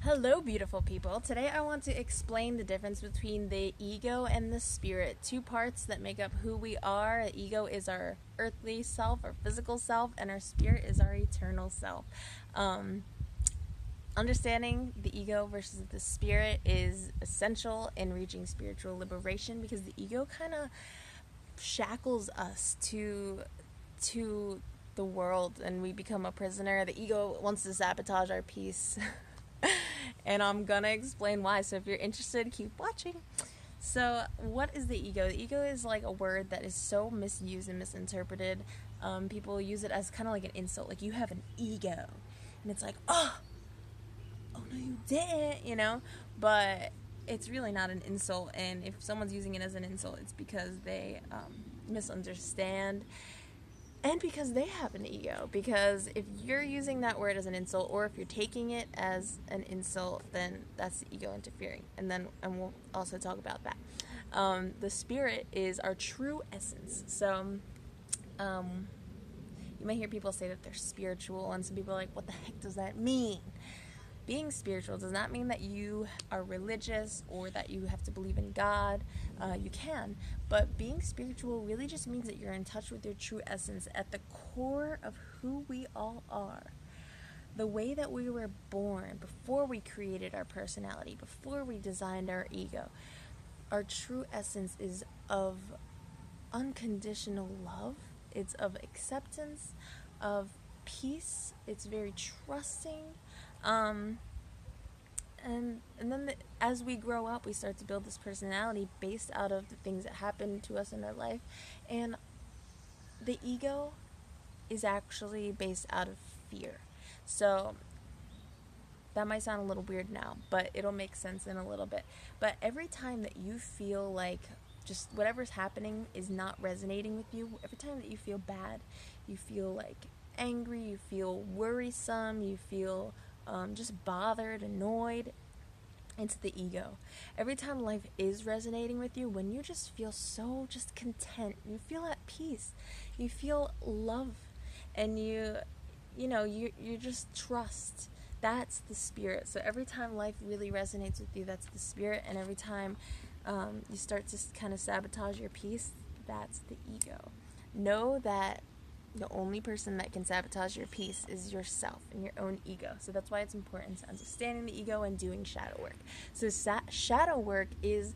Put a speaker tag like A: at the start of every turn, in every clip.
A: Hello, beautiful people. Today I want to explain the difference between the ego and the spirit, two parts that make up who we are. The ego is our earthly self, our physical self, and our spirit is our eternal self. Understanding the ego versus the spirit is essential in reaching spiritual liberation because the ego kind of shackles us to the world and we become a prisoner. The ego wants to sabotage our peace. And I'm gonna explain why. So if you're interested, keep watching. So what is the ego? The ego is like a word that is so misused and misinterpreted. People use it as kind of like an insult. Like, you have an ego. And it's like, oh no you didn't. But it's really not an insult. And if someone's using it as an insult, it's because they misunderstand and because they have an ego. Because if you're using that word as an insult, or if you're taking it as an insult, then that's the ego interfering. And we'll also talk about that. The spirit is our true essence. So you may hear people say that they're spiritual, and some people are like, what the heck does that mean? Being spiritual does not mean that you are religious or that you have to believe in God. You can, but being spiritual really just means that you're in touch with your true essence at the core of who we all are. The way that we were born, before we created our personality, before we designed our ego. Our true essence is of unconditional love. It's of acceptance, of peace. It's very trusting. And then as we grow up, we start to build this personality based out of the things that happen to us in our life. And the ego is actually based out of fear. So that might sound a little weird now, but it'll make sense in a little bit. But every time that you feel like just whatever's happening is not resonating with you, every time that you feel bad, you feel like angry, you feel worrisome, you feel just bothered, annoyed, it's the ego. Every time life is resonating with you, when you just feel so just content, you feel at peace, you feel love, and you just trust. That's the spirit. So every time life really resonates with you, that's the spirit. And every time you start to kind of sabotage your peace, that's the ego. Know that the only person that can sabotage your peace is yourself and your own ego. So that's why it's important to understanding the ego and doing shadow work. So shadow work is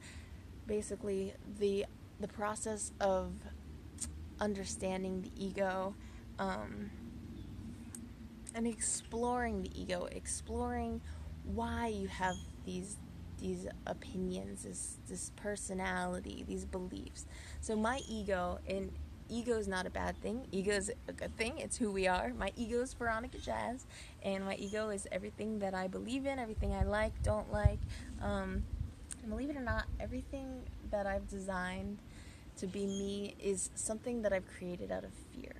A: basically the process of understanding the ego, and exploring the ego, exploring why you have these opinions, this personality, these beliefs. So my ego, and ego is not a bad thing. Ego is a good thing. It's who we are. My ego is Veronica Jazz, and my ego is everything that I believe in, everything I like, don't like. And believe it or not, everything that I've designed to be me is something that I've created out of fear.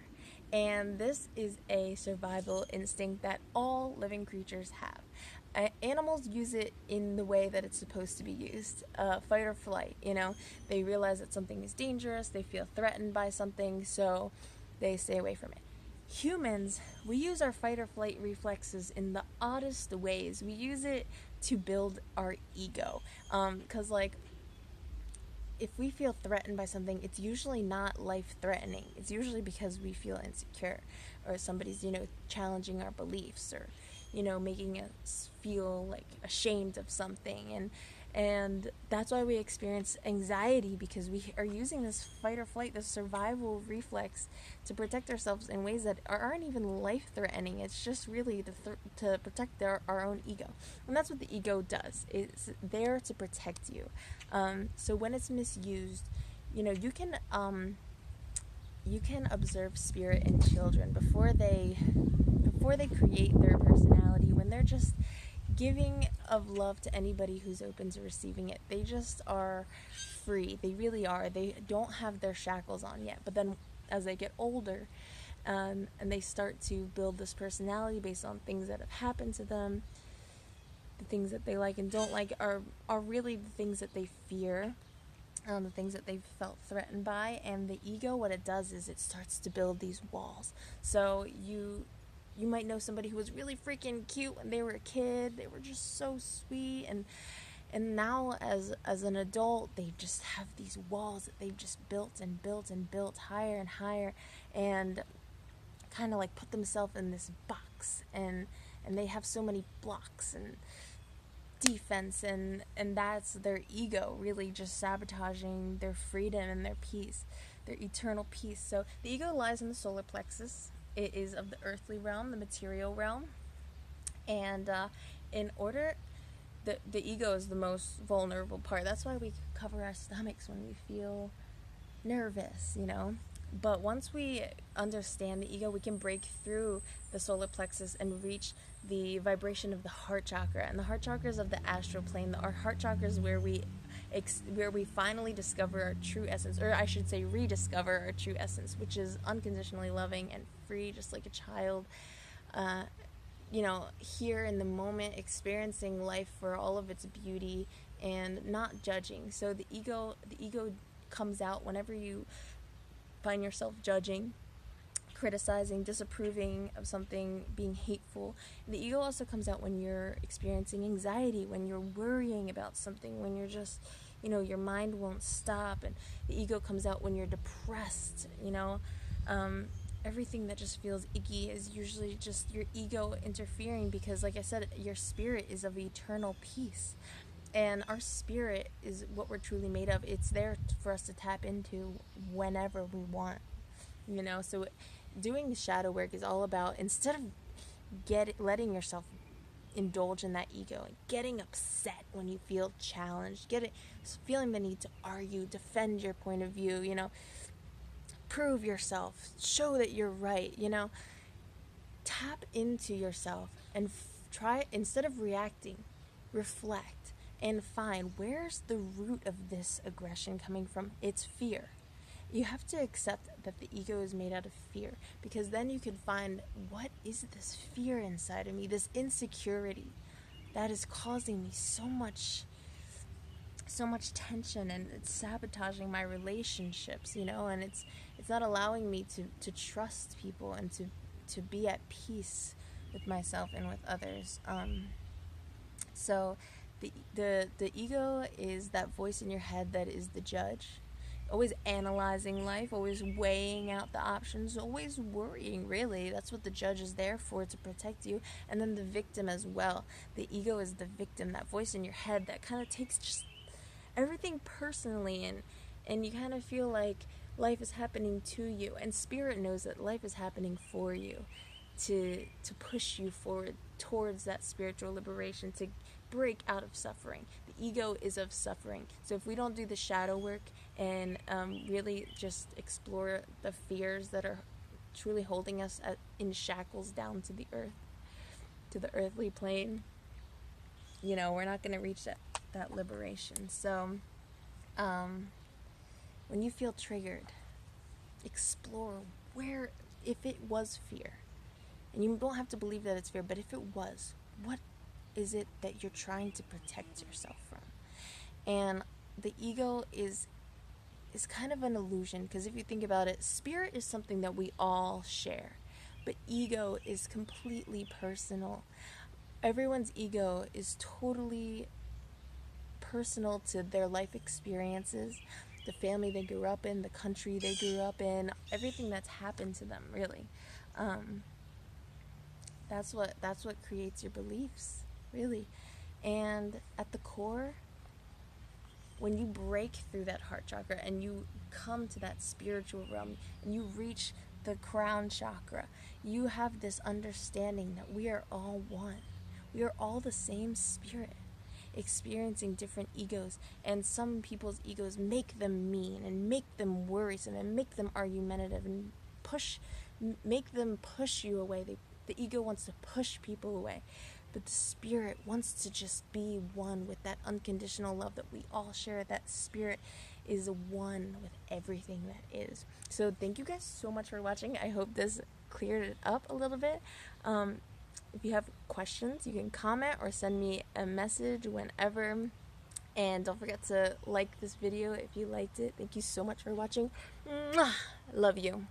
A: And this is a survival instinct that all living creatures have. Animals use it in the way that it's supposed to be used. Fight or flight, They realize that something is dangerous, they feel threatened by something, so they stay away from it. Humans, we use our fight or flight reflexes in the oddest ways. We use it to build our ego. Because, if we feel threatened by something, it's usually not life-threatening. It's usually because we feel insecure, or somebody's, challenging our beliefs, or, making us feel like ashamed of something. And that's why we experience anxiety, because we are using this fight or flight, this survival reflex, to protect ourselves in ways that aren't even life-threatening. It's just really to protect our own ego. And that's what the ego does. It's there to protect you. So when it's misused, you can observe spirit in children before they create their personality, when they're just giving of love to anybody who's open to receiving it. They just are free. They really are. They don't have their shackles on yet. But then as they get older, and they start to build this personality based on things that have happened to them, the things that they like and don't like are really the things that they fear, the things that they've felt threatened by. And the ego, what it does is it starts to build these walls. So you might know somebody who was really freaking cute when they were a kid. They were just so sweet, and now as an adult, they just have these walls that they've just built and built and built higher and higher, and kind of like put themselves in this box, and they have so many blocks and defense, and that's their ego really just sabotaging their freedom and their peace, their eternal peace. So the ego lies in the solar plexus. It is of the earthly realm, the material realm, and in order, the ego is the most vulnerable part. That's why we cover our stomachs when we feel nervous, you know. But once we understand the ego, we can break through the solar plexus and reach the vibration of the heart chakra. And the heart chakra is of the astral plane. Our heart chakra is where we finally discover our true essence, or I should say rediscover our true essence, which is unconditionally loving and free, just like a child. You know, here in the moment, experiencing life for all of its beauty and not judging. So the ego comes out whenever you find yourself judging, criticizing, disapproving of something, being hateful. The ego also comes out when you're experiencing anxiety, when you're worrying about something, when you're just, you know, your mind won't stop. And the ego comes out when you're depressed, you know. Everything that just feels icky is usually just your ego interfering, because, like I said, your spirit is of eternal peace. And our spirit is what we're truly made of. It's there for us to tap into whenever we want, you know. So doing the shadow work is all about, instead of letting yourself indulge in that ego, getting upset when you feel challenged, feeling the need to argue, defend your point of view, you know, prove yourself, show that you're right, you know, tap into yourself and try, instead of reacting, reflect and find, where's the root of this aggression coming from? It's fear. You have to accept that the ego is made out of fear, because then you can find, what is this fear inside of me, this insecurity that is causing me so much tension, and it's sabotaging my relationships, you know, and it's not allowing me to trust people and to be at peace with myself and with others. So the ego is that voice in your head that is the judge, always analyzing life, always weighing out the options, always worrying, really. That's what the judge is there for, to protect you. And then the victim as well. The ego is the victim, that voice in your head that kind of takes just everything personally, and you kind of feel like life is happening to you, and spirit knows that life is happening for you, to push you forward towards that spiritual liberation, to break out of suffering. The ego is of suffering. So if we don't do the shadow work and really just explore the fears that are truly holding us in shackles down to the earth, to the earthly plane, you know, we're not going to reach that liberation. So when you feel triggered, explore where, if it was fear, and you don't have to believe that it's fear, but if it was, what is it that you're trying to protect yourself from? And the ego is kind of an illusion, because if you think about it, spirit is something that we all share, but ego is completely personal. Everyone's ego is totally personal to their life experiences, the family they grew up in, the country they grew up in, everything that's happened to them, really. That's what creates your beliefs, really. And at the core, when you break through that heart chakra and you come to that spiritual realm and you reach the crown chakra, you have this understanding that we are all one. We are all the same spirit, experiencing different egos, and some people's egos make them mean and make them worrisome and make them argumentative and make them push you away. The ego wants to push people away, but the spirit wants to just be one with that unconditional love that we all share. That spirit is one with everything that is. So thank you guys so much for watching. I hope this cleared it up a little bit. If you have questions, you can comment or send me a message whenever. And don't forget to like this video if you liked it. Thank you so much for watching. Mwah! Love you.